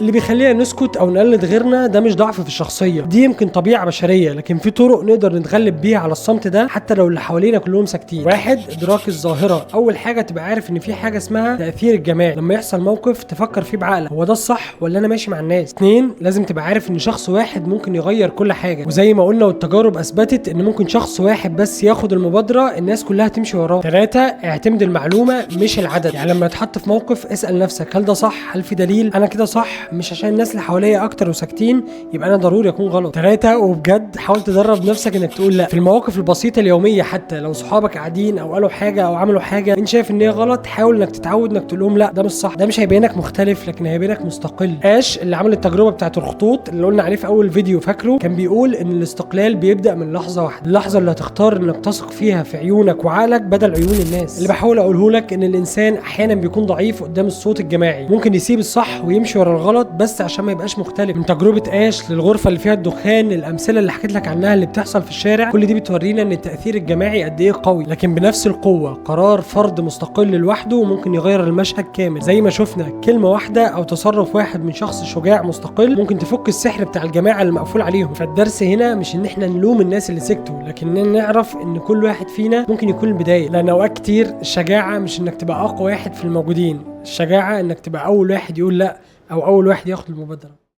اللي بيخلينا نسكت او نقلد غيرنا ده مش ضعف في الشخصيه، دي يمكن طبيعه بشريه، لكن في طرق نقدر نتغلب بيها على الصمت ده حتى لو اللي حوالينا كلهم ساكتين. واحد، ادراك الظاهره. اول حاجه تبقى عارف ان في حاجه اسمها تاثير الجماعي، لما يحصل موقف تفكر فيه بعقلك هو ده الصح ولا انا ماشي مع الناس. اتنين، لازم تبقى عارف ان شخص واحد ممكن يغير كل حاجه، وزي ما قلنا والتجارب اثبتت ان ممكن شخص واحد بس ياخد المبادره الناس كلها تمشي وراه. تلاتة، اعتمد المعلومه مش العدد، يعني لما تحط في موقف اسال نفسك هل ده صح، هل في دليل انا كده صح، مش عشان الناس اللي حواليا اكتر وساكتين يبقى انا ضروري اكون غلط. تلاتة، وبجد حاول تدرب نفسك انك تقول لا في المواقف البسيطه اليوميه، حتى لو صحابك قاعدين او قالوا حاجه او عملوا حاجه انت شايف ان هي غلط، حاول انك تتعود انك تقول لهم لا ده مش صح. ده مش هيبينك مختلف لكن هيبينك مستقل. اش اللي عمل التجربه بتاعت الخطوط اللي قلنا عليه في اول فيديو فاكره، كان بيقول ان الاستقلال بيبدا من لحظه واحده، اللحظه اللي هتختار انك تثق فيها في عيونك وعقلك بدل عيون الناس. اللي بحاول اقوله لك ان الانسان احيانا بيكون ضعيف قدام الصوت الجماعي، ممكن يسيب الصح ويمشي ورا الغلط بس عشان ما يبقاش مختلف. من تجربه اش للغرفه اللي فيها الدخان، الامثله اللي حكيت لك عنها اللي بتحصل في الشارع، كل دي بتورينا ان التاثير الجماعي قد ايه قوي، لكن بنفس القوه قرار فرد مستقل لوحده ممكن يغير المشهد كامل. زي ما شفنا كلمه واحده او تصرف واحد من شخص شجاع مستقل ممكن تفك السحر بتاع الجماعه اللي مقفول عليهم. فالدرس هنا مش ان احنا نلوم الناس اللي سكتوا، لكن نعرف ان كل واحد فينا ممكن يكون البدايه، لان اوقات كتير الشجاعه مش انك تبقى اقوى واحد في الموجودين، الشجاعه انك تبقى اول واحد يقول لا او اول واحد ياخد المبادره.